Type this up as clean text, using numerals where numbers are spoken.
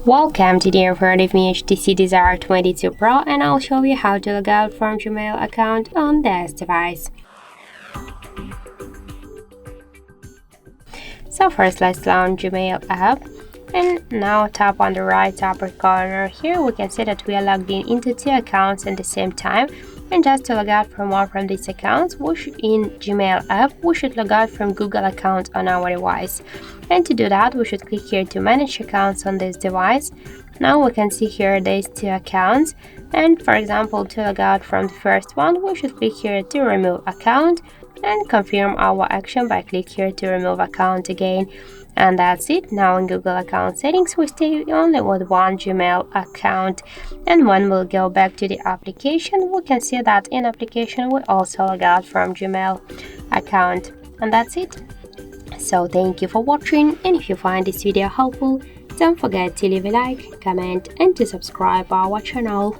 Welcome, today in front of me HTC Desire 22 Pro, and I'll show you how to log out from Gmail account on this device. So first let's launch Gmail app, and now tap on the right upper corner. Here we can see that we are logged into two accounts at the same time, and just to log out from one from these accounts, in Gmail app we should log out from Google account on our device. And to do that, we should click here to manage accounts on this device. Now we can see here these two accounts, and for example, to log out from the first one, we should click here to remove account and confirm our action by click here to remove account again. And that's it. Now in Google account settings, we stay only with one Gmail account. And when we'll go back to the application, we can see that in application we also log out from Gmail account. And that's it. So thank you for watching, and if you find this video helpful, don't forget to leave a like, comment and to subscribe our channel.